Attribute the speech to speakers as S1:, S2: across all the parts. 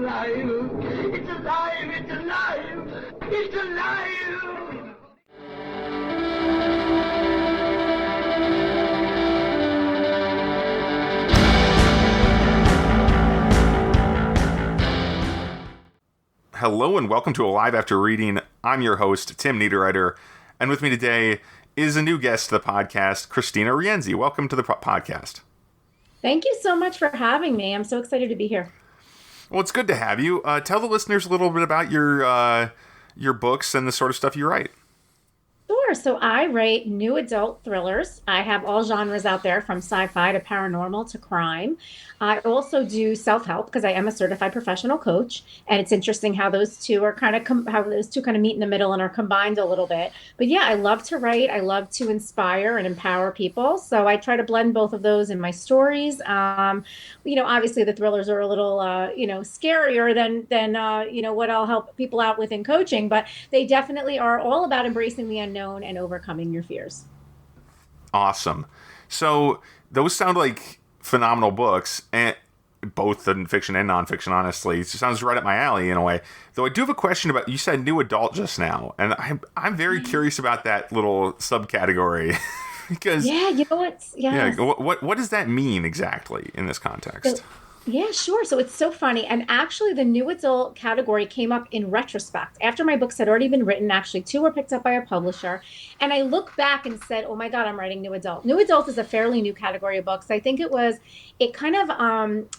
S1: alive. It's alive. It's alive. It's alive.
S2: Hello and welcome to Alive After Reading. I'm your host, Tim Niederreiter, and with me today is a new guest to the podcast, Kristina Rienzi. Welcome to the podcast.
S3: Thank you so much for having me. I'm so excited to be here.
S2: Well, it's good to have you. Tell the listeners a little bit about your books and the sort of stuff you write.
S3: Sure. So I write new adult thrillers. I have all genres out there from sci-fi to paranormal to crime. I also do self-help because I am a certified professional coach, and it's interesting how those two are kind of meet in the middle and are combined a little bit. But yeah, I love to write. I love to inspire and empower people. So I try to blend both of those in my stories. Obviously the thrillers are a little scarier than what I'll help people out with in coaching, but they definitely are all about embracing the unknown and overcoming your fears.
S2: Awesome. So those sound like phenomenal books, and both the fiction and nonfiction, honestly. It sounds right up my alley in a way. Though I do have a question about, you said new adult just now, and I'm very curious about that little subcategory. Because what does that mean exactly in this context?
S3: Yeah, sure. So it's so funny. And actually, the new adult category came up in retrospect. After my books had already been written, actually, 2 were picked up by a publisher. And I look back and said, oh my God, I'm writing new adult. New adult is a fairly new category of books. I think it kind of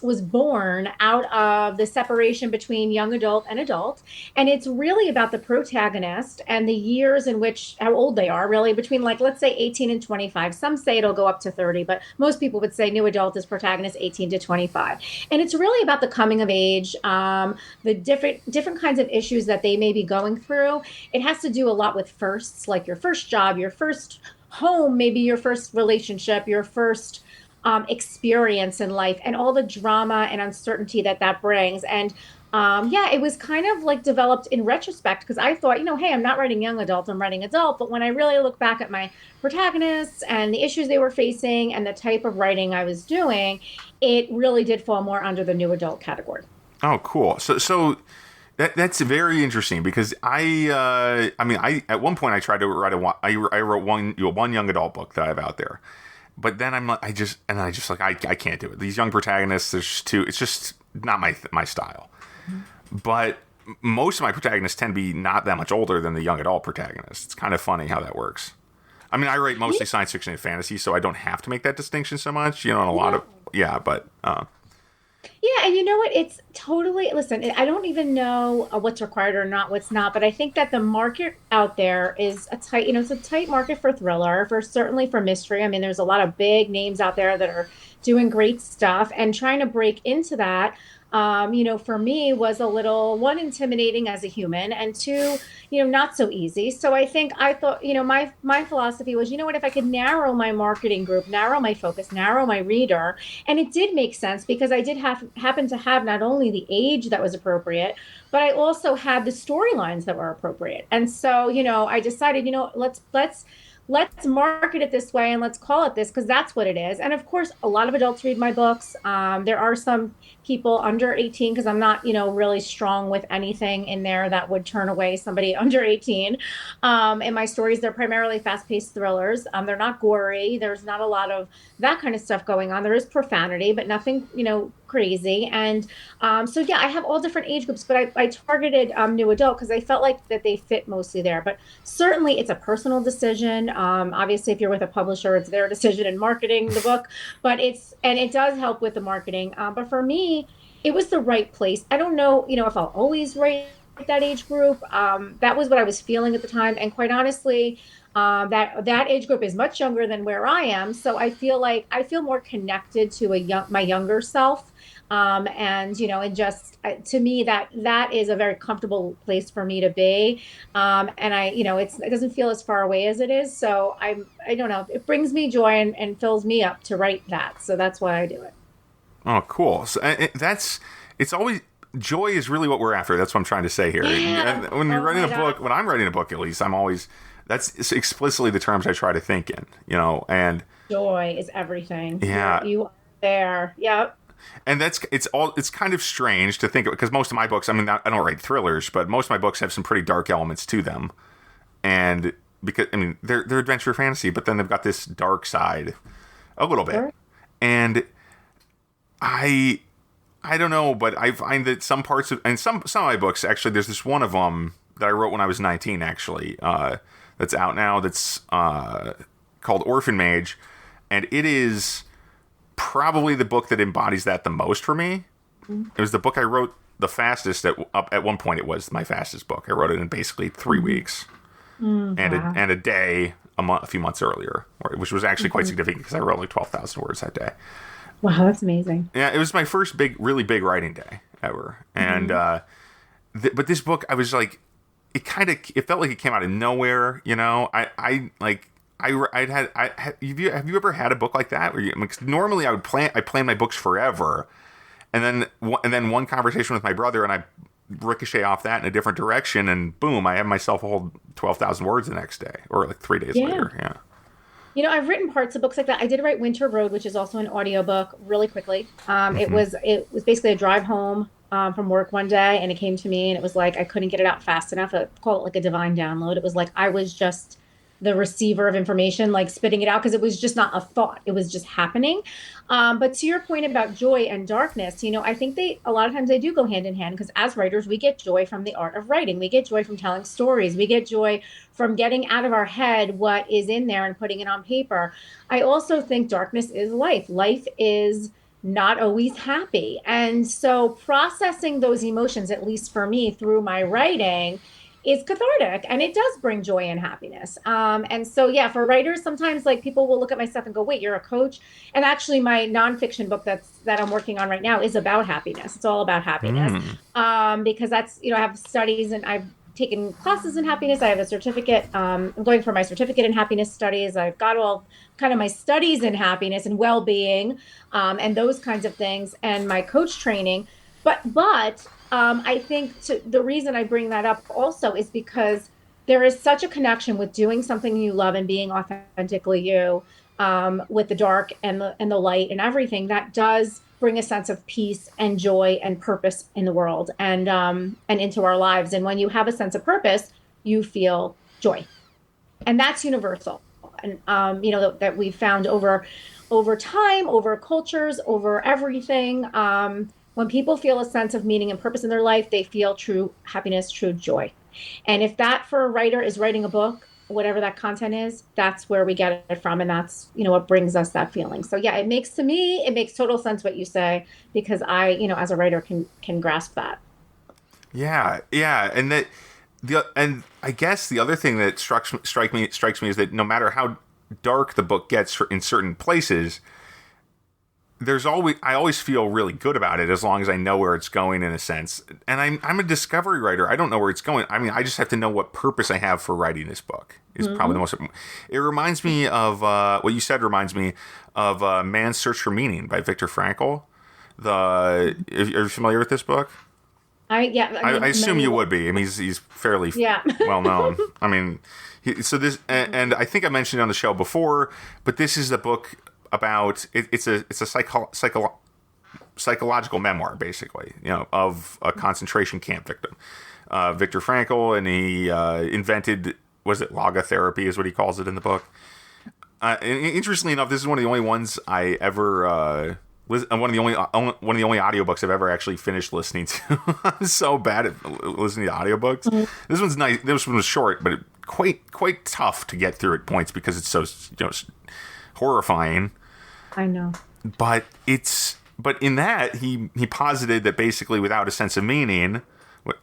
S3: was born out of the separation between young adult and adult. And it's really about the protagonist and the years in which, how old they are, really, between let's say 18 and 25. Some say it'll go up to 30, but most people would say new adult is protagonist 18 to 25. And it's really about the coming of age, the different kinds of issues that they may be going through. It has to do a lot with firsts, like your first job, your first home, maybe your first relationship, your first experience in life, and all the drama and uncertainty that brings. And it was kind of developed in retrospect because I thought, hey, I'm not writing young adult, I'm writing adult. But when I really look back at my protagonists and the issues they were facing and the type of writing I was doing, it really did fall more under the new adult category.
S2: Oh, cool. So that's very interesting because I at one point I tried to write I wrote one young adult book that I have out there. But then I can't do it. These young protagonists, it's just not my style. But most of my protagonists tend to be not that much older than the young adult protagonists. It's kind of funny how that works. I mean, I write mostly science fiction and fantasy, so I don't have to make that distinction so much. And a lot of
S3: and you know what? It's totally, listen, I don't even know what's required or not, what's not, but I think that the market out there is it's a tight market for thriller, certainly for mystery. I mean, there's a lot of big names out there that are doing great stuff, and trying to break into that, for me was a little, 1, intimidating as a human, and 2, not so easy. So I thought, my philosophy was, if I could narrow my marketing group, narrow my focus, narrow my reader, and it did make sense because I did happen to have not only the age that was appropriate, but I also had the storylines that were appropriate. And so, I decided, let's market it this way and let's call it this because that's what it is. And of course, a lot of adults read my books. There are some people under 18 because I'm not, really strong with anything in there that would turn away somebody under 18. In my stories, they're primarily fast-paced thrillers. They're not gory. There's not a lot of that kind of stuff going on. There is profanity, but nothing, crazy. And I have all different age groups, but I targeted new adult because I felt like that they fit mostly there. But certainly it's a personal decision. Obviously, if you're with a publisher, it's their decision in marketing the book, but it does help with the marketing. But for me, it was the right place. I don't know, if I'll always write that age group. That was what I was feeling at the time. And quite honestly, that age group is much younger than where I am. So I feel more connected to my younger self. To me, that is a very comfortable place for me to be. It doesn't feel as far away as it is. So I don't know, it brings me joy and fills me up to write that. So that's why I do it.
S2: Oh, cool. So it's always, joy is really what we're after. That's what I'm trying to say here.
S3: Yeah.
S2: When you're writing a book, when I'm writing a book, at least that's explicitly the terms I try to think in, and
S3: joy is everything.
S2: Yeah.
S3: You are there. Yep.
S2: And it's kind of strange to think of, because most of my books, I mean, I don't write thrillers, but most of my books have some pretty dark elements to them. And because, I mean, they're adventure fantasy, but then they've got this dark side a little bit.
S3: Sure.
S2: And I don't know, but I find that some parts of, and some of my books, actually, there's this one of them that I wrote when I was 19, actually, that's out now, that's called Orphan Mage. And it is probably the book that embodies that the most for me. Mm-hmm. It was the book I wrote the fastest. At one point, it was my fastest book. I wrote it in basically 3 weeks, and a day a few months earlier, which was actually quite significant because I wrote like 12,000 words that day.
S3: Wow, that's amazing.
S2: Yeah, it was my first really big writing day ever, and but this book, I was like, it felt like it came out of nowhere. You know, have you ever had a book like that where normally I plan my books forever, and then one conversation with my brother and I ricochet off that in a different direction, and boom, I have myself a whole 12,000 words the next day, or like 3 days later. Yeah.
S3: You know, I've written parts of books like that. I did write Winter Road, which is also an audiobook, really quickly. It was basically a drive home from work one day, and it came to me, and it was like I couldn't get it out fast enough. I call it like a divine download. It was like I was just the receiver of information, like spitting it out, because it was just not a thought. It was just happening. But to your point about joy and darkness, you know, I think a lot of times they do go hand in hand, because as writers, we get joy from the art of writing. We get joy from telling stories. We get joy from getting out of our head what is in there and putting it on paper. I also think darkness is life. Life is not always happy. And so processing those emotions, at least for me, through my writing, is cathartic, and it does bring joy and happiness. And so, yeah, for writers, sometimes like people will look at my stuff and go, wait, you're a coach? And actually my nonfiction book that I'm working on right now is about happiness. It's all about happiness. Because that's, you know, I have studies and I've taken classes in happiness. I have a certificate. I'm going for my certificate in happiness studies. I've got all kind of my studies in happiness and well-being, and those kinds of things, and my coach training. But I think the reason I bring that up also is because there is such a connection with doing something you love and being authentically you, with the dark and the light and everything, that does bring a sense of peace and joy and purpose in the world and into our lives. And when you have a sense of purpose, you feel joy, and that's universal. And you know, that we've found over time, over cultures, over everything. When people feel a sense of meaning and purpose in their life, they feel true happiness, true joy. And if that for a writer is writing a book, whatever that content is, that's where we get it from. And that's, you know, what brings us that feeling. So yeah, it makes total sense what you say, because I, you know, as a writer can grasp that. Yeah.
S2: And and I guess the other thing that strikes me is that no matter how dark the book gets in certain places, I always feel really good about it as long as I know where it's going, in a sense. And I'm a discovery writer. I don't know where it's going. I mean, I just have to know what purpose I have for writing this book is probably the most. It reminds me of what you said. Reminds me of Man's Search for Meaning by Viktor Frankl. Are you familiar with this book? I assume you would be. I mean, he's fairly well known. I mean, and I think I mentioned it on the show before, but this is the book about it's a psychological memoir, basically, you know, of a concentration camp victim, Viktor Frankl, and he invented, was it logotherapy is what he calls it in the book. And interestingly enough, this is one of the only ones I ever one of the only audiobooks I've ever actually finished listening to. I'm so bad at listening to audiobooks. This one's nice. This one was short, but quite tough to get through at points because it's so, you know, horrifying. I know. But in that he posited that basically without a sense of meaning,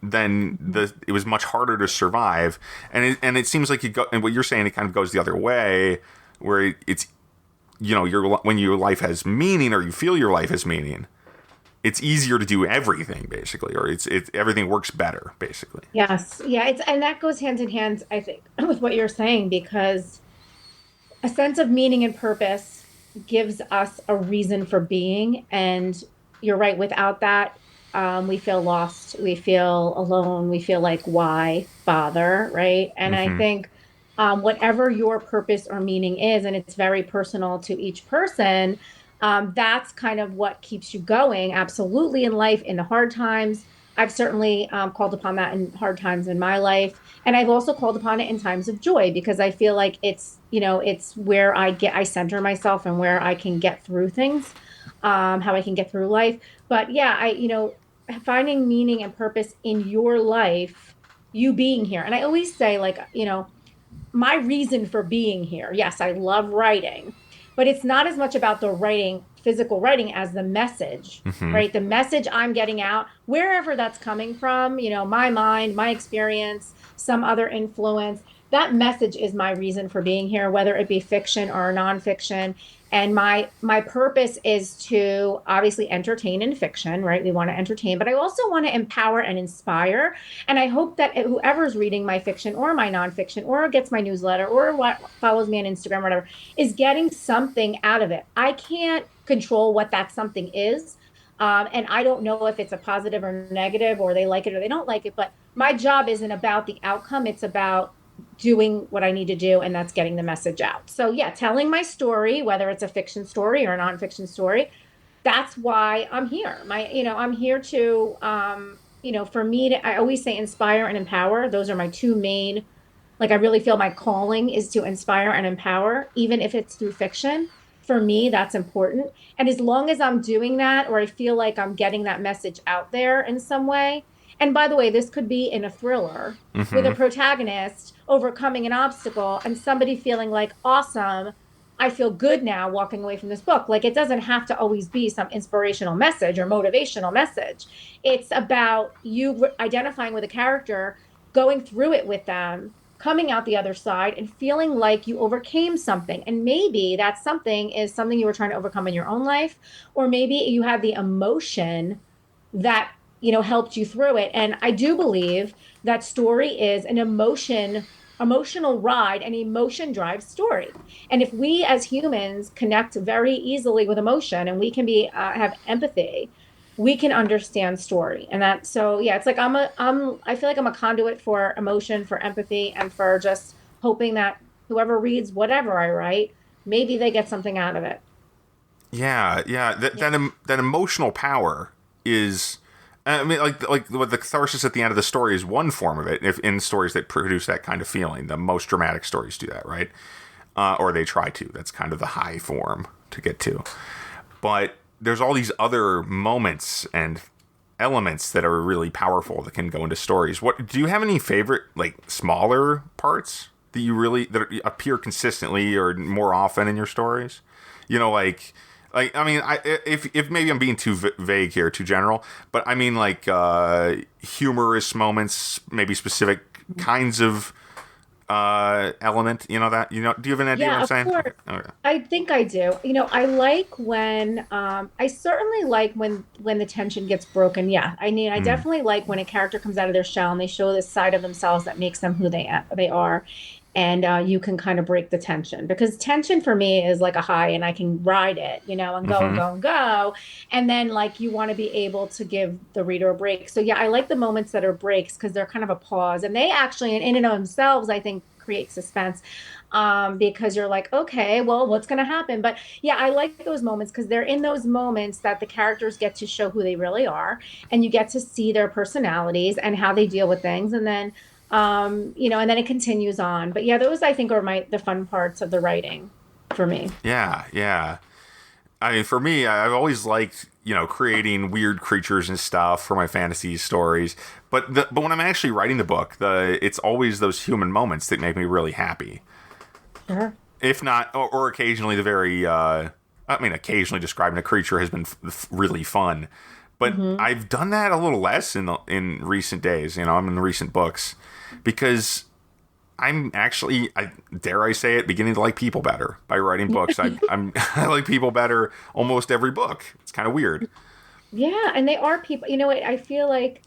S2: then it was much harder to survive. And it seems like and what you're saying, it kind of goes the other way, where it's, you know, when your life has meaning, or you feel your life has meaning, it's easier to do everything, basically, or everything works better, basically. Yes. Yeah. And that goes hand in hand, I think, with what you're saying, because a sense of meaning and purpose gives us a reason for being. And you're right, without that, we feel lost, we feel alone, we feel like, why bother, right? And I think whatever your purpose or meaning is, and it's very personal to each person,
S3: That's kind of what keeps you going. Absolutely, in life, in the hard times. I've certainly called upon that in hard times in my life. And I've also called upon it in times of joy because I feel like it's where I center myself and where I can get through things, how I can get through life. But yeah, finding meaning and purpose in your life, you being here. And I always say, like, my reason for being here. Yes, I love writing, but it's not as much about the writing, physical writing, as the message,
S2: Mm-hmm.
S3: right? The message I'm getting out, wherever that's coming from, my mind, my experience, some other influence. That message is my reason for being here, whether it be fiction or nonfiction. And my purpose is to obviously entertain in fiction, right? We want to entertain, but I also want to empower and inspire. And I hope that whoever's reading my fiction or my nonfiction or gets my newsletter or what follows me on Instagram or whatever is getting something out of it. I can't control what that something is. And I don't know if it's a positive or negative, or they like it or they don't like it. But my job isn't about the outcome. It's about doing what I need to do, and that's getting the message out. So yeah, telling my story, whether it's a fiction story or a nonfiction story, that's why I'm here. I'm here to, for me to, I always say inspire and empower. Those are my two main, like, I really feel my calling is to inspire and empower, even if it's through fiction. For me, that's important. And as long as I'm doing that, or I feel like I'm getting that message out there in some way. And by the way, this could be in a thriller with a
S2: Mm-hmm.
S3: protagonist overcoming an obstacle and somebody feeling like, awesome, I feel good now walking away from this book. Like, it doesn't have to always be some inspirational message or motivational message. It's about you identifying with a character, going through it with them, coming out the other side and feeling like you overcame something. And maybe that something is something you were trying to overcome in your own life, or maybe you had the emotion that helped you through it. And I do believe that story is an emotional ride, and emotion drives story. And if we as humans connect very easily with emotion, and we can be have empathy, we can understand story. And that, so yeah, it's like I feel like I'm a conduit for emotion, for empathy, and for just hoping that whoever reads whatever I write, maybe they get something out of it.
S2: Yeah, yeah. That
S3: Yeah.
S2: that emotional power is. I mean, like what the catharsis at the end of the story is one form of it. If in stories that produce that kind of feeling, the most dramatic stories do that, right? Or they try to. That's kind of the high form to get to. But there's all these other moments and elements that are really powerful that can go into stories. What do you have any favorite, like, smaller parts that you really that appear consistently or more often in your stories? Like, I mean, if maybe I'm being too vague here, too general, but I mean, like, humorous moments, maybe specific kinds of element. Do you have an idea what
S3: Yeah,
S2: I'm
S3: of
S2: saying?
S3: course.
S2: Okay.
S3: I think I do. I like when I certainly like when the tension gets broken. Yeah. I mean, I
S2: Mm.
S3: definitely like when a character comes out of their shell and they show this side of themselves that makes them who they are. And you can kind of break the tension, because tension for me is like a high, and I can ride it, and go and
S2: Mm-hmm.
S3: go and go. And then, like, you want to be able to give the reader a break. So yeah, I like the moments that are breaks because they're kind of a pause, and they actually, in and of themselves, I think, create suspense, because you're like, okay, well, what's going to happen? But yeah, I like those moments because they're in those moments that the characters get to show who they really are, and you get to see their personalities and how they deal with things. And then, and then it continues on. But yeah, those I think are the fun parts of the writing for me.
S2: Yeah, yeah. I mean, for me, I've always liked, creating weird creatures and stuff for my fantasy stories. But when I'm actually writing the book, it's always those human moments that make me really happy.
S3: Sure.
S2: If not, or occasionally occasionally describing a creature has been really fun. But
S3: Hmm.
S2: I've done that a little less in recent days. I'm in the recent books because I'm actually, dare I say it, beginning to like people better by writing books. I like people better almost every book. It's kind of weird.
S3: Yeah, and they are people. I feel like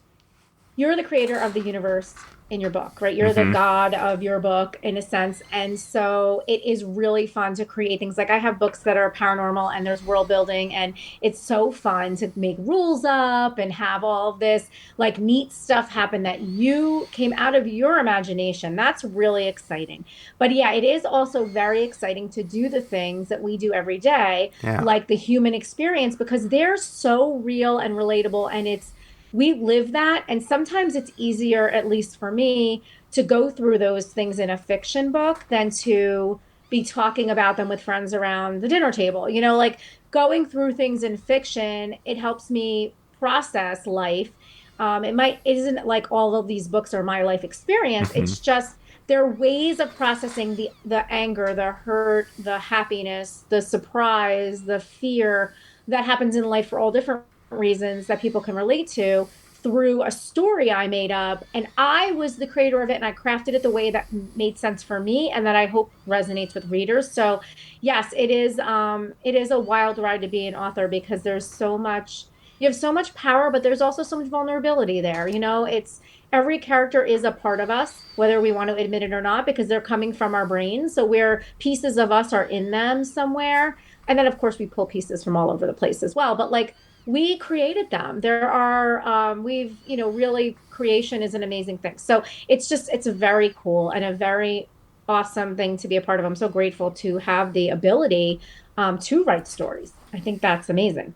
S3: you're the creator of the universe in your book, right? You're the
S2: Mm-hmm.
S3: god of your book in a sense. And so it is really fun to create things. Like I have books that are paranormal and there's world building, and it's so fun to make rules up and have all of this like neat stuff happen that you came out of your imagination. That's really exciting. But yeah, it is also very exciting to do the things that we do every day,
S2: Yeah.
S3: like the human experience, because they're so real and relatable, and it's we live that. And sometimes it's easier, at least for me, to go through those things in a fiction book than to be talking about them with friends around the dinner table. Like going through things in fiction, it helps me process life. It isn't like all of these books are my life experience.
S2: Mm-hmm.
S3: It's just there are ways of processing the anger, the hurt, the happiness, the surprise, the fear that happens in life for all different reasons that people can relate to through a story I made up. And I was the creator of it, and I crafted it the way that made sense for me and that I hope resonates with readers. So yes, it is a wild ride to be an author, because you have so much power, but there's also so much vulnerability there. It's every character is a part of us, whether we want to admit it or not, because they're coming from our brains. So where pieces of us are in them somewhere. And then of course we pull pieces from all over the place as well. But like we created them. There are, really creation is an amazing thing. So it's a very cool and a very awesome thing to be a part of. I'm so grateful to have the ability to write stories. I think that's amazing.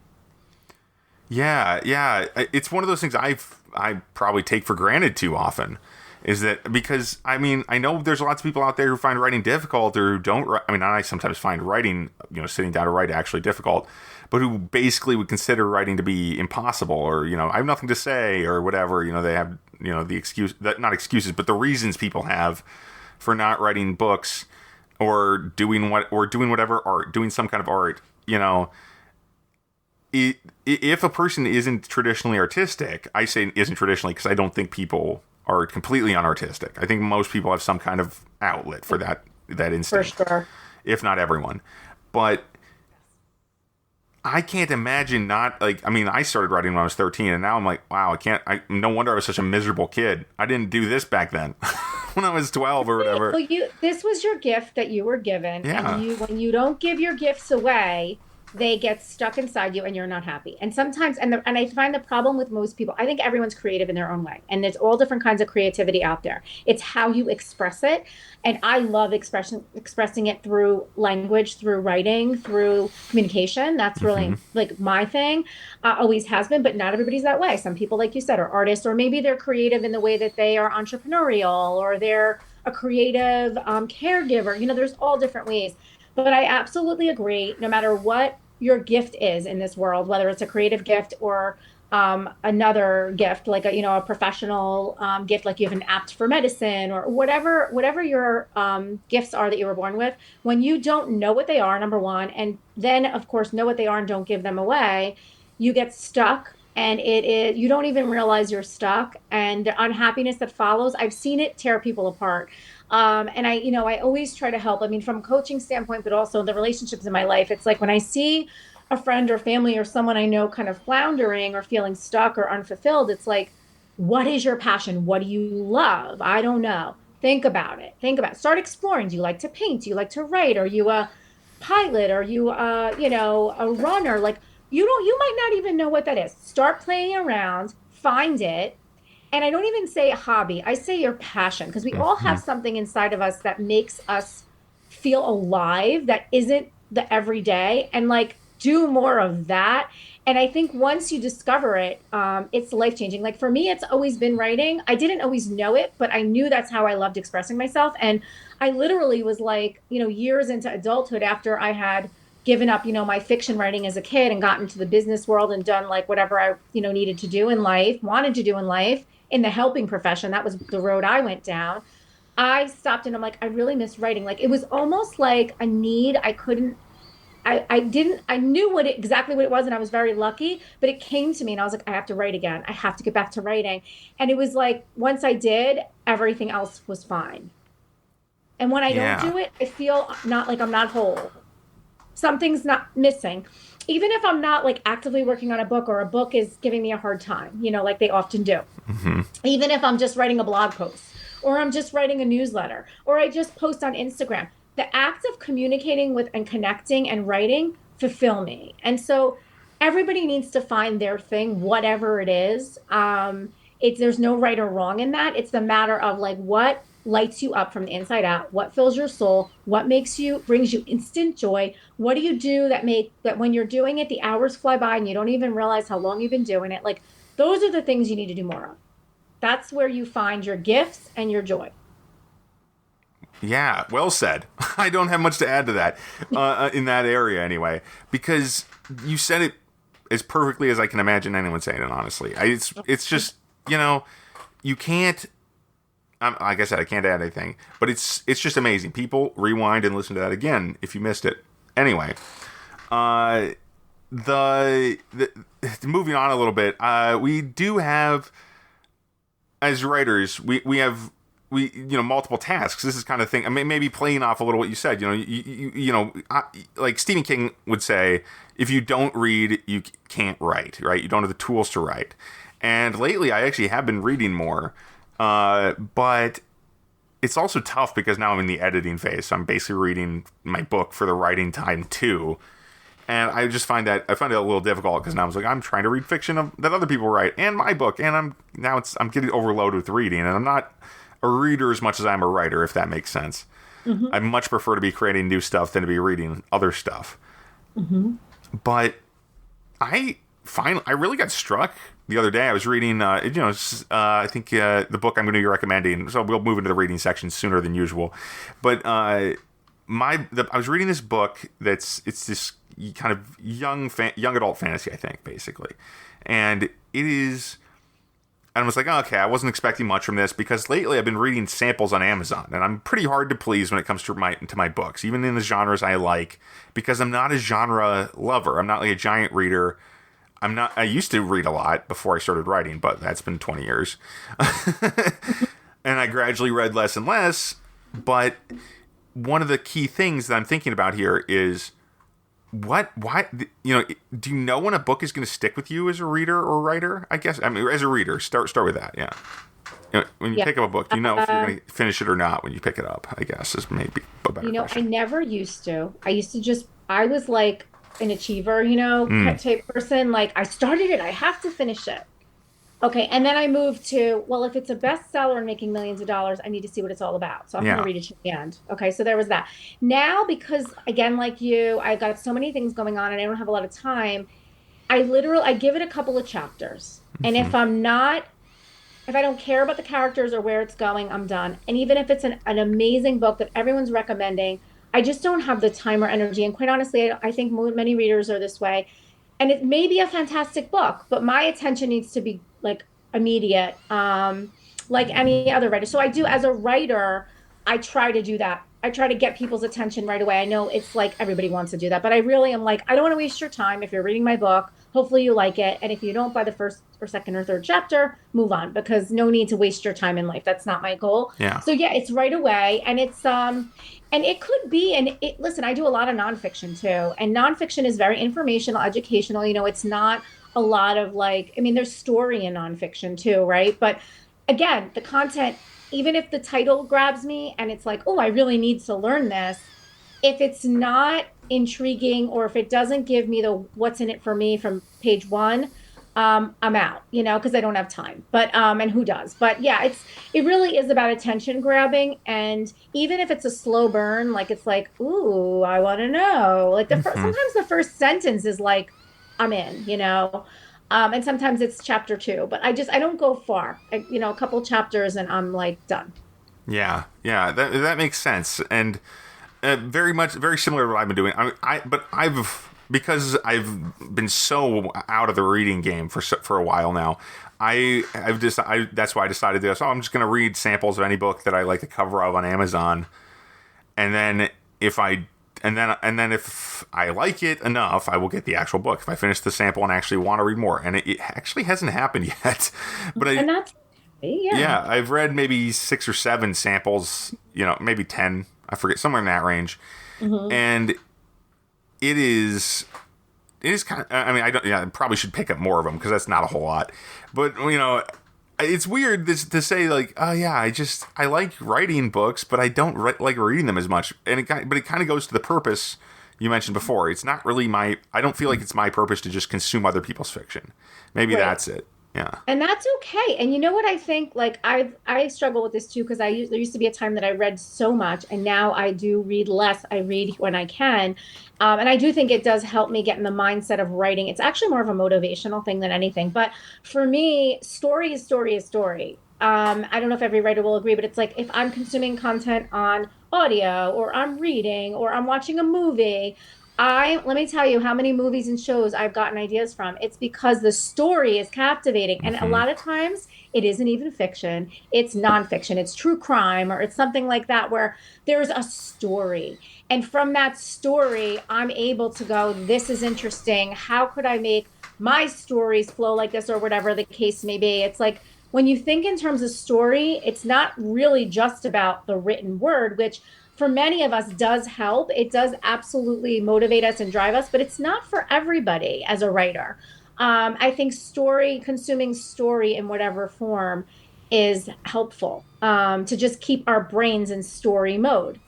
S2: Yeah, yeah. It's one of those things I probably take for granted too often. Is that because, I mean, I know there's lots of people out there who find writing difficult or who don't. I mean, I sometimes find writing, sitting down to write actually difficult, but who basically would consider writing to be impossible, or, I have nothing to say or whatever. They have, the excuse, that not excuses, but the reasons people have for not writing books or doing whatever art, doing some kind of art, if a person isn't traditionally artistic, I say isn't traditionally because I don't think people are completely unartistic. I think most people have some kind of outlet for that instinct.
S3: For sure.
S2: If not everyone. But I can't imagine not, like, I mean, I started writing when I was 13, and now I'm like, wow, no wonder I was such a miserable kid. I didn't do this back then when I was 12 or whatever.
S3: Well, this was your gift that you were given.
S2: Yeah.
S3: And when you don't give your gifts away, they get stuck inside you and you're not happy. And sometimes, and I find the problem with most people, I think everyone's creative in their own way. And there's all different kinds of creativity out there. It's how you express it. And I love expressing it through language, through writing, through communication. That's really like my thing, always has been, but not everybody's that way. Some people, like you said, are artists, or maybe they're creative in the way that they are entrepreneurial, or they're a creative caregiver. There's all different ways. But I absolutely agree, no matter what your gift is in this world, whether it's a creative gift or another gift, like a professional gift, like you have an apt for medicine, or whatever your gifts are that you were born with, when you don't know what they are, number one, and then of course know what they are and don't give them away, you get stuck. And you don't even realize you're stuck, and the unhappiness that follows, I've seen it tear people apart. And I always try to help. I mean, from a coaching standpoint, but also the relationships in my life. It's like when I see a friend or family or someone I know kind of floundering or feeling stuck or unfulfilled, it's like, what is your passion? What do you love? I don't know. Think about it. Start exploring. Do you like to paint? Do you like to write? Are you a pilot? Are you a runner? Like, you might not even know what that is. Start playing around, find it. And I don't even say hobby. I say your passion, because we all have something inside of us that makes us feel alive, that isn't the everyday, and like do more of that. And I think once you discover it, it's life-changing. Like for me, it's always been writing. I didn't always know it, but I knew that's how I loved expressing myself. And I literally was like, years into adulthood, after I had given up, my fiction writing as a kid and gotten into the business world and done like whatever I, needed to do in life, wanted to do in life, in the helping profession. That was the road I went down. I stopped and I'm like, I really miss writing. Like it was almost like a need. I knew exactly what it was, and I was very lucky, but it came to me and I was like, I have to write again. I have to get back to writing. And it was like, once I did, everything else was fine. And when I don't do it, I feel not like I'm not whole. Something's not missing. even if I'm not like actively working on a book or a book is giving me a hard time, like they often do. Even if I'm just writing a blog post or I'm just writing a newsletter or I just post on Instagram, the act of communicating with and connecting and writing fulfill me. And so everybody needs to find their thing, whatever it is. There's no right or wrong in that. It's the matter of like what lights you up from the inside out, what fills your soul, what brings you instant joy. What do you do that when you're doing it, the hours fly by and you don't even realize how long you've been doing it? Like those are the things you need to do more of. That's where you find your gifts and your joy.
S2: Yeah, well said. I don't have much to add to that in that area anyway, because you said it as perfectly as I can imagine anyone saying it, honestly. It's just, you can't, like I said, I can't add anything, but it's just amazing. People rewind and listen to that again if you missed it. Anyway, moving on a little bit, we do have, as writers, we have multiple tasks. This is kind of thing. I mean, maybe playing off a little what you said. Like Stephen King would say, if you don't read, you can't write. Right? You don't have the tools to write. And lately, I actually have been reading more, but it's also tough because now I'm in the editing phase. So I'm basically reading my book for the writing time too. And I just find it a little difficult because now I'm trying to read fiction that other people write and my book, and I'm getting overloaded with reading, and I'm not a reader as much as I'm a writer, if that makes sense. Mm-hmm. I much prefer to be creating new stuff than to be reading other stuff. Mm-hmm. But I really got struck the other day. I was reading, I think the book I'm going to be recommending. So we'll move into the reading section sooner than usual. But I was reading this book it's this kind of young adult fantasy, I think, basically, and it is. And I was like, okay, I wasn't expecting much from this because lately I've been reading samples on Amazon, and I'm pretty hard to please when it comes to my books, even in the genres I like, because I'm not a genre lover. I'm not like a giant reader. I used to read a lot before I started writing, but that's been 20 years. And I gradually read less and less. But one of the key things that I'm thinking about here is why, do you know when a book is going to stick with you as a reader or writer? I guess, as a reader, start with that. Yeah. When you pick up a book, do you know if you're going to finish it or not when you pick it up? I guess is maybe a better question.
S3: I never used to. I was like an achiever, type person. Like I started it, I have to finish it. Okay. And then I moved to, well, if it's a bestseller and making millions of dollars, I need to see what it's all about. So I'm going to read it to the end. Okay. So there was that. Now, because again, like you, I've got so many things going on and I don't have a lot of time. I give it a couple of chapters. Mm-hmm. And if I don't care about the characters or where it's going, I'm done. And even if it's an amazing book that everyone's recommending, I just don't have the time or energy. And quite honestly, I think many readers are this way. And it may be a fantastic book, but my attention needs to be like immediate, like any other writer. So I do, as a writer, I try to do that. I try to get people's attention right away. I know it's like everybody wants to do that, but I really am like, I don't want to waste your time. If you're reading my book, hopefully you like it. And if you don't by the first or second or third chapter, move on, because no need to waste your time in life. That's not my goal.
S2: Yeah.
S3: So yeah, it's right away. And it's, and it could be, listen, I do a lot of nonfiction too. And nonfiction is very informational, educational. It's not a lot of there's story in nonfiction too, right? But again, the content, even if the title grabs me and it's like, oh, I really need to learn this, if it's not intriguing or if it doesn't give me the what's in it for me from page one, I'm out, because I don't have time. But and who does? But yeah, it really is about attention grabbing. And even if it's a slow burn, it's like, ooh, I want to know. Like sometimes the first sentence is like, I'm in, and sometimes it's chapter 2. But I don't go far. A couple chapters and I'm like done.
S2: Yeah, that makes sense. And very similar to what I've been doing. Because I've been so out of the reading game for a while now, that's why I decided this. I'm just going to read samples of any book that I like the cover of on Amazon, and then if I like it enough, I will get the actual book. If I finish the sample and actually want to read more, and it actually hasn't happened yet, but I've read maybe 6 or 7 samples, maybe 10, I forget, somewhere in that range, and it is it is kind of, I mean, I probably should pick up more of them because that's not a whole lot. But, you know, it's weird to say, like, oh, yeah, I like writing books, but I don't like reading them as much. But it kind of goes to the purpose you mentioned before. It's not really I don't feel like it's my purpose to just consume other people's fiction. Maybe that's it. Yeah.
S3: And that's okay. And you know what I think? Like I struggle with this too, because there used to be a time that I read so much, and now I do read less. I read when I can. And I do think it does help me get in the mindset of writing. It's actually more of a motivational thing than anything. But for me, story is story is story. I don't know if every writer will agree, but it's like if I'm consuming content on audio, or I'm reading, or I'm watching a movie, let me tell you how many movies and shows I've gotten ideas from. It's because the story is captivating. And a lot of times it isn't even fiction. It's nonfiction. It's true crime, or it's something like that where there's a story. And from that story, I'm able to go, this is interesting. How could I make my stories flow like this, or whatever the case may be? It's like when you think in terms of story, it's not really just about the written word, which for many of us does help. It does absolutely motivate us and drive us, but it's not for everybody as a writer. I think consuming story in whatever form is helpful to just keep our brains in story mode.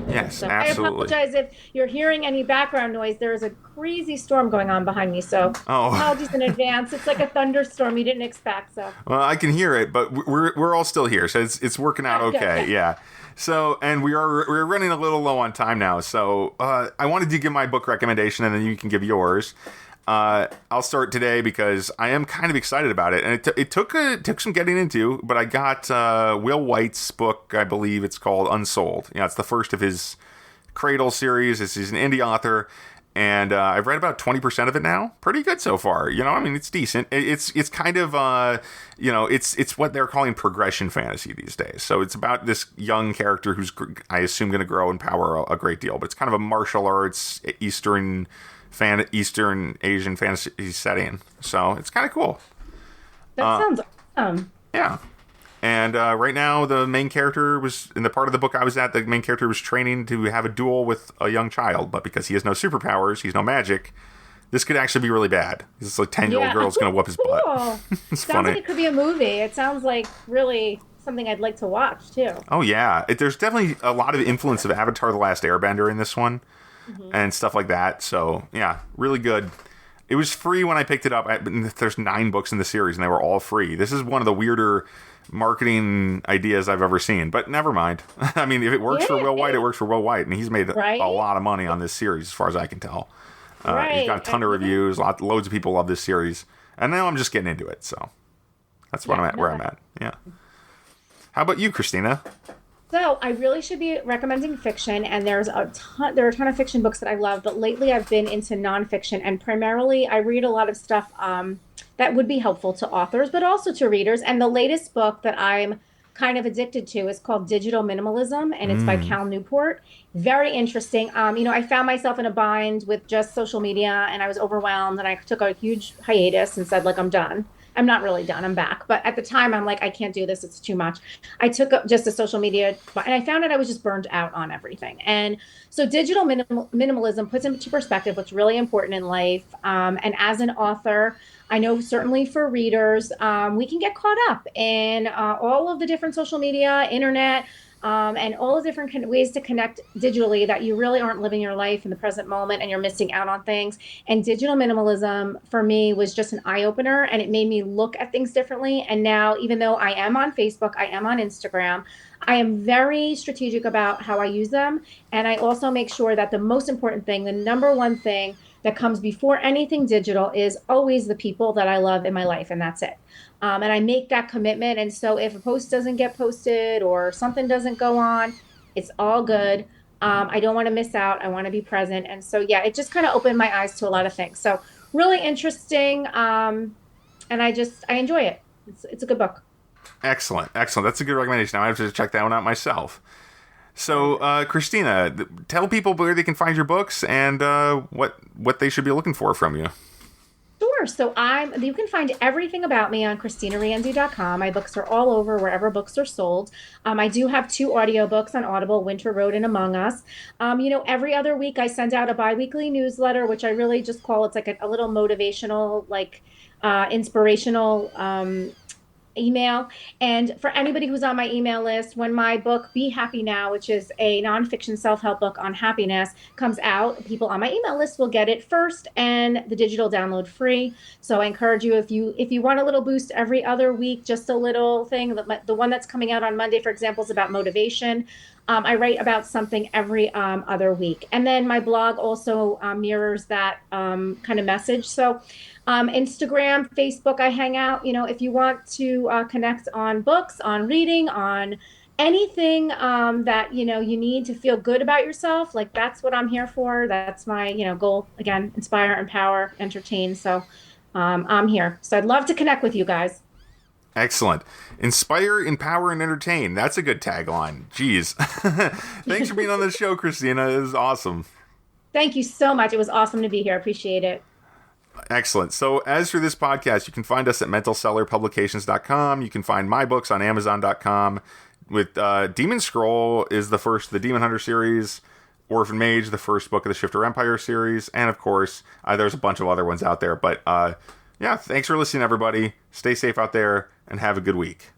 S2: Yes,
S3: so
S2: absolutely.
S3: I apologize if you're hearing any background noise. There is a crazy storm going on behind me, so apologies in advance. It's like a thunderstorm you didn't expect. So
S2: well, I can hear it, but we're all still here, so it's working out okay. Yeah. So, and we're running a little low on time now. So, I wanted to give my book recommendation, and then you can give yours. I'll start today because I am kind of excited about it, and it took some getting into, but I got Will White's book. I believe it's called Unsold. Yeah, it's the first of his Cradle series. He's an indie author, and I've read about 20% of it now. Pretty good so far. You know, I mean, it's decent. It's kind of it's what they're calling progression fantasy these days. So it's about this young character who's, I assume, going to grow in power a great deal. But it's kind of a martial arts Eastern Asian fantasy setting, so it's kind of cool.
S3: That sounds awesome.
S2: Yeah, and right now the main character was in the part of the book I was at. The main character was training to have a duel with a young child, but because he has no superpowers, he's no magic. This could actually be really bad. This like 10-year-old girl's going to whoop his butt. It's
S3: sounds
S2: funny.
S3: Like it could be a movie. It sounds like really something I'd like to watch too.
S2: Oh yeah, there's definitely a lot of influence of Avatar: The Last Airbender in this one. And stuff like that. So, yeah, really good. It was free when I picked it up. There's 9 books in the series, and they were all free. This is one of the weirder marketing ideas I've ever seen. But never mind. I mean, if it works for Will White, it works for Will White. And he's made a lot of money on this series, as far as I can tell. He's got a ton of reviews. Loads of people love this series. And now I'm just getting into it. So, that's where I'm at. Yeah. How about you, Kristina?
S3: So I really should be recommending fiction, and there are a ton of fiction books that I love, but lately I've been into nonfiction, and primarily I read a lot of stuff that would be helpful to authors, but also to readers. And the latest book that I'm kind of addicted to is called Digital Minimalism, and it's by Cal Newport. Very interesting. I found myself in a bind with just social media, and I was overwhelmed, and I took a huge hiatus and said, like, I'm done. I'm not really done. I'm back. But at the time, I'm like, I can't do this. It's too much. I took up just a social media, and I found out I was just burned out on everything. And so digital minimalism puts into perspective what's really important in life. And as an author, I know certainly for readers, we can get caught up in all of the different social media, internet, and all the different ways to connect digitally that you really aren't living your life in the present moment, and you're missing out on things. And digital minimalism for me was just an eye-opener, and it made me look at things differently. And now, even though I am on Facebook, I am on Instagram, I am very strategic about how I use them. And I also make sure that the most important thing, the number one thing that comes before anything digital, is always the people that I love in my life, and that's it. And I make that commitment. And so if a post doesn't get posted or something doesn't go on, it's all good. I don't want to miss out. I want to be present. And so, yeah, it just kind of opened my eyes to a lot of things. So really interesting. And I enjoy it. It's a good book. Excellent.
S2: That's a good recommendation. Now I have to check that one out myself. So, Kristina, tell people where they can find your books and what they should be looking for from you.
S3: Sure. So you can find everything about me on KristinaRienzi.com. My books are all over wherever books are sold. I do have 2 audiobooks on Audible, Winter Road and Among Us. Every other week I send out a biweekly newsletter, which I really just call it's like a little motivational, like inspirational email. And for anybody who's on my email list, when my book Be Happy Now, which is a nonfiction self-help book on happiness, comes out, people on my email list will get it first and the digital download free. So I encourage you, if you want a little boost every other week, just a little thing. The one that's coming out on Monday, for example, is about motivation. I write about something every other week. And then my blog also mirrors that kind of message. So Instagram, Facebook, I hang out. If you want to connect on books, on reading, on anything that, you need to feel good about yourself, like that's what I'm here for. That's my, goal. Again, inspire, empower, entertain. So I'm here. So I'd love to connect with you guys.
S2: Excellent. Inspire, empower, and entertain. That's a good tagline. Jeez. Thanks for being on the show, Kristina. It was awesome.
S3: Thank you so much. It was awesome to be here. I appreciate it.
S2: Excellent. So as for this podcast, you can find us at mentalcellarpublications.com. You can find my books on amazon.com. With Demon Scroll is the Demon Hunter series, Orphan Mage, the first book of the Shifter Empire series, and of course, there's a bunch of other ones out there. But yeah, thanks for listening, everybody. Stay safe out there, and have a good week.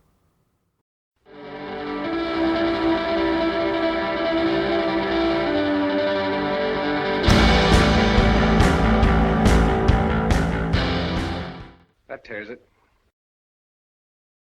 S4: That tears it.